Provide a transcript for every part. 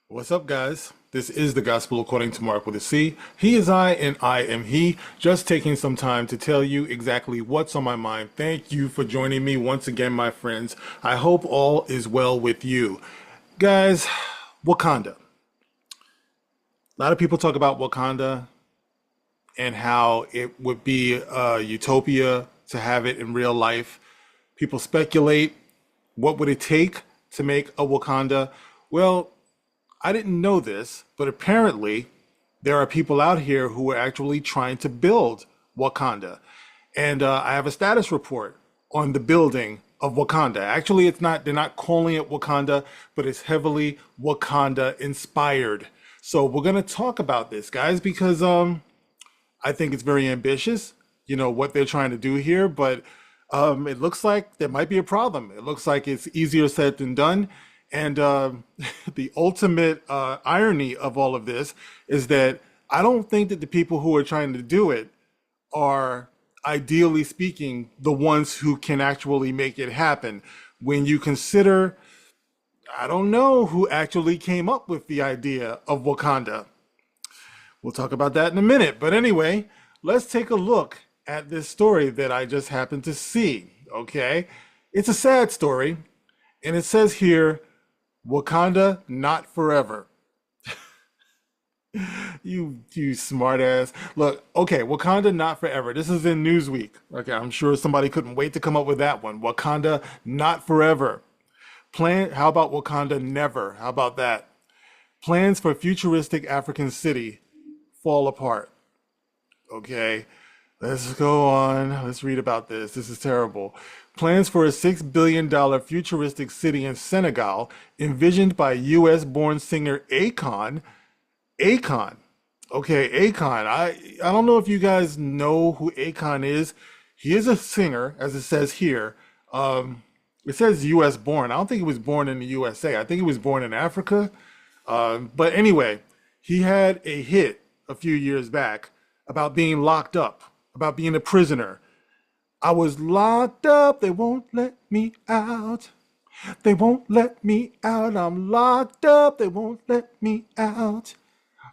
What's up, guys? This is the Gospel according to Mark with a C. He is I, and I am he. Just taking some time to tell you exactly what's on my mind. Thank you for joining me once again, my friends. I hope all is well with you. Guys, Wakanda. A lot of people talk about Wakanda and how it would be a utopia to have it in real life. People speculate, what would it take to make a Wakanda? Well, I didn't know this, but apparently there are people out here who are actually trying to build Wakanda. And I have a status report on the building of Wakanda. Actually, they're not calling it Wakanda, but it's heavily Wakanda inspired. So we're going to talk about this, guys, because I think it's very ambitious, what they're trying to do here, but it looks like there might be a problem. It looks like it's easier said than done. And the ultimate irony of all of this is that I don't think that the people who are trying to do it are, ideally speaking, the ones who can actually make it happen. When you consider, I don't know who actually came up with the idea of Wakanda. We'll talk about that in a minute. But anyway, let's take a look at this story that I just happened to see. Okay. It's a sad story. And it says here, Wakanda not forever. You smart ass. Look, okay, Wakanda not forever. This is in Newsweek. Okay, I'm sure somebody couldn't wait to come up with that one. Wakanda not forever. How about Wakanda never? How about that? Plans for futuristic African city fall apart. Okay, let's go on. Let's read about this. This is terrible. Plans for a $6 billion futuristic city in Senegal, envisioned by US born singer Akon. Akon. Okay, Akon. I don't know if you guys know who Akon is. He is a singer, as it says here. It says US born. I don't think he was born in the USA. I think he was born in Africa. But anyway, he had a hit a few years back about being locked up, about being a prisoner. I was locked up, they won't let me out. They won't let me out. I'm locked up, they won't let me out.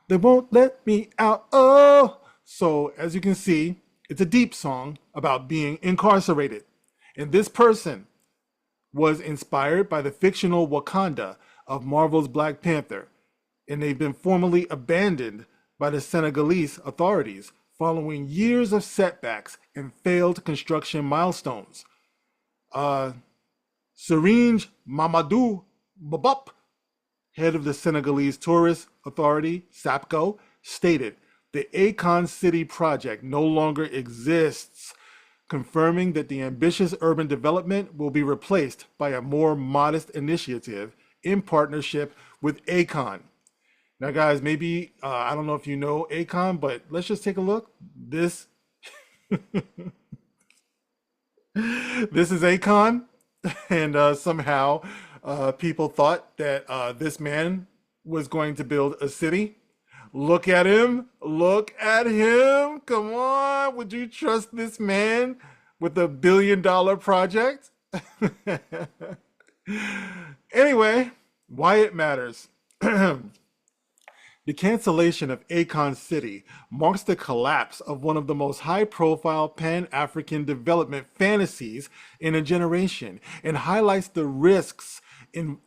They won't let me out. Oh! So, as you can see, it's a deep song about being incarcerated. And this person was inspired by the fictional Wakanda of Marvel's Black Panther. And they've been formally abandoned by the Senegalese authorities following years of setbacks and failed construction milestones. Serigne Mamadou Babop, head of the Senegalese Tourist Authority, SAPCO, stated the Akon City project no longer exists, confirming that the ambitious urban development will be replaced by a more modest initiative in partnership with Akon. Now, guys, maybe, I don't know if you know Akon, but let's just take a look. This this is Akon, and somehow people thought that this man was going to build a city. Look at him. Look at him. Come on. Would you trust this man with a $1 billion project? Anyway, why it matters. The cancellation of Akon City marks the collapse of one of the most high-profile Pan-African development fantasies in a generation and highlights the risks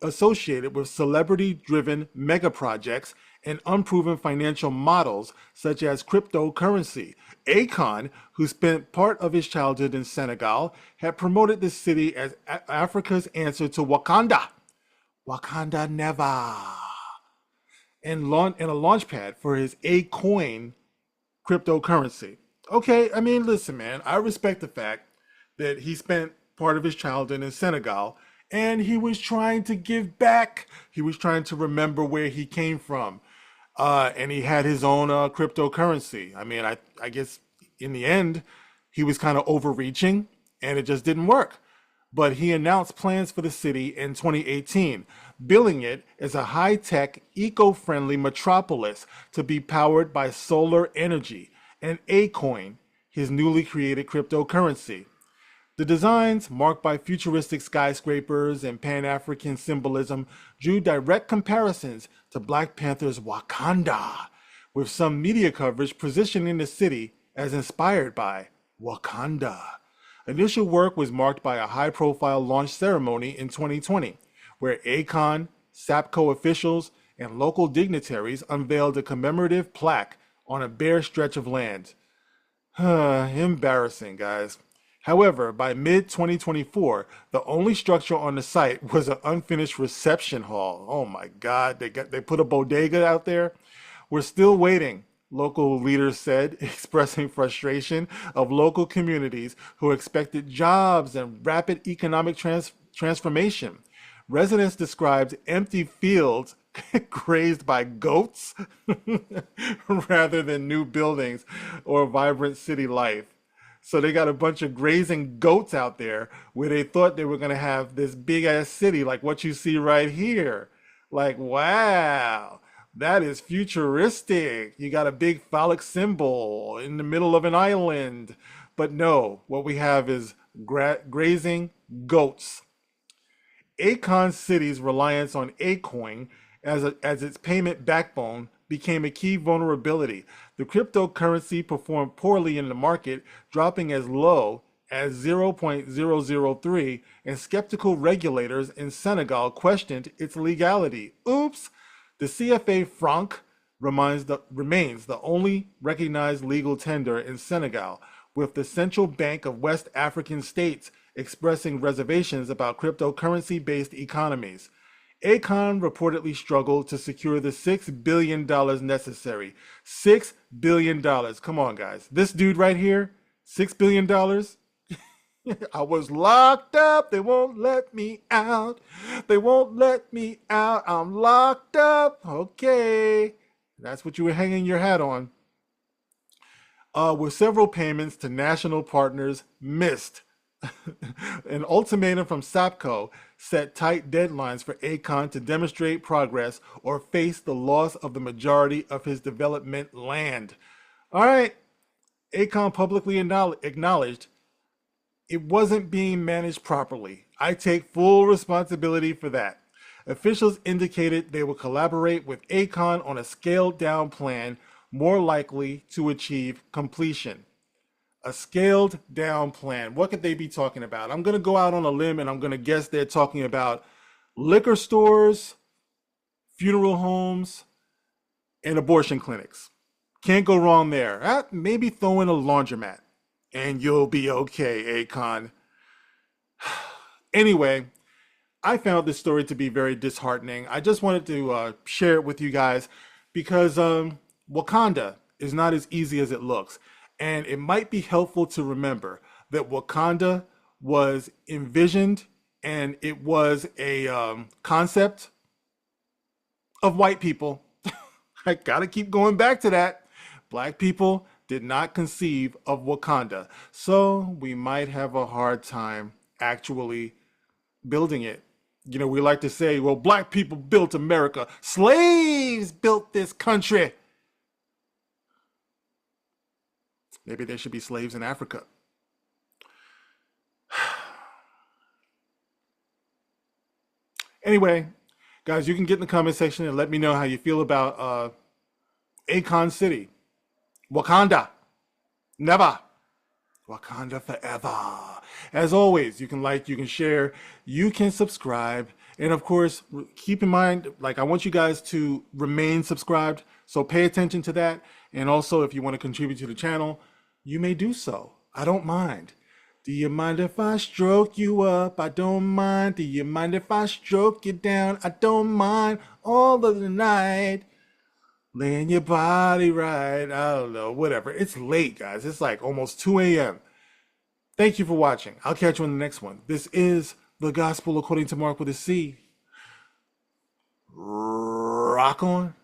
associated with celebrity-driven mega-projects and unproven financial models such as cryptocurrency. Akon, who spent part of his childhood in Senegal, had promoted the city as Africa's answer to Wakanda. Wakanda never. And a launch pad for his A-Coin cryptocurrency. Okay, I mean, listen, man, I respect the fact that he spent part of his childhood in Senegal and he was trying to give back. He was trying to remember where he came from. And he had his own cryptocurrency. I mean, I guess in the end, he was kind of overreaching and it just didn't work. But he announced plans for the city in 2018, billing it as a high-tech, eco-friendly metropolis to be powered by solar energy and Acoin, his newly created cryptocurrency. The designs, marked by futuristic skyscrapers and Pan-African symbolism, drew direct comparisons to Black Panther's Wakanda, with some media coverage positioning the city as inspired by Wakanda. Initial work was marked by a high-profile launch ceremony in 2020, where Akon, SAPCO officials, and local dignitaries unveiled a commemorative plaque on a bare stretch of land. Embarrassing, guys. However, by mid 2024, the only structure on the site was an unfinished reception hall. Oh my God, they put a bodega out there. We're still waiting, local leaders said, expressing frustration of local communities who expected jobs and rapid economic transformation. Residents described empty fields grazed by goats rather than new buildings or vibrant city life. So they got a bunch of grazing goats out there where they thought they were going to have this big ass city like what you see right here. Like, wow, that is futuristic. You got a big phallic symbol in the middle of an island. But no, what we have is grazing goats. Akon City's reliance on Acoin as its payment backbone became a key vulnerability. The cryptocurrency performed poorly in the market, dropping as low as 0.003, and skeptical regulators in Senegal questioned its legality. Oops! The CFA franc remains the only recognized legal tender in Senegal, with the Central Bank of West African States expressing reservations about cryptocurrency-based economies. Akon reportedly struggled to secure the $6 billion necessary. $6 billion. Come on, guys. This dude right here, $6 billion. I was locked up. They won't let me out. They won't let me out. I'm locked up. Okay. That's what you were hanging your hat on. With several payments to national partners missed. An ultimatum from SAPCO set tight deadlines for Akon to demonstrate progress or face the loss of the majority of his development land. All right, Akon publicly acknowledged it wasn't being managed properly. I take full responsibility for that. Officials indicated they will collaborate with Akon on a scaled down plan more likely to achieve completion. A scaled down plan. What could they be talking about? I'm going to go out on a limb and I'm going to guess they're talking about liquor stores, funeral homes, and abortion clinics. Can't go wrong there. Maybe throw in a laundromat and you'll be okay, Akon. Anyway, I found this story to be very disheartening. I just wanted to share it with you guys because Wakanda is not as easy as it looks. And it might be helpful to remember that Wakanda was envisioned and it was a concept of white people. I gotta keep going back to that. Black people did not conceive of Wakanda. So we might have a hard time actually building it. You know, we like to say, well, black people built America. Slaves built this country. Maybe there should be slaves in Africa. Anyway, guys, you can get in the comment section and let me know how you feel about Akon City. Wakanda. Never. Wakanda forever. As always, you can like, you can share, you can subscribe. And of course, keep in mind, like I want you guys to remain subscribed. So pay attention to that. And also, if you want to contribute to the channel, you may do so. I don't mind. Do you mind if I stroke you up? I don't mind. Do you mind if I stroke you down? I don't mind. All of the night, laying your body right. I don't know, whatever. It's late, guys. It's like almost 2 a.m. Thank you for watching. I'll catch you on the next one. This is the Gospel According to Mark with a C. Rock on.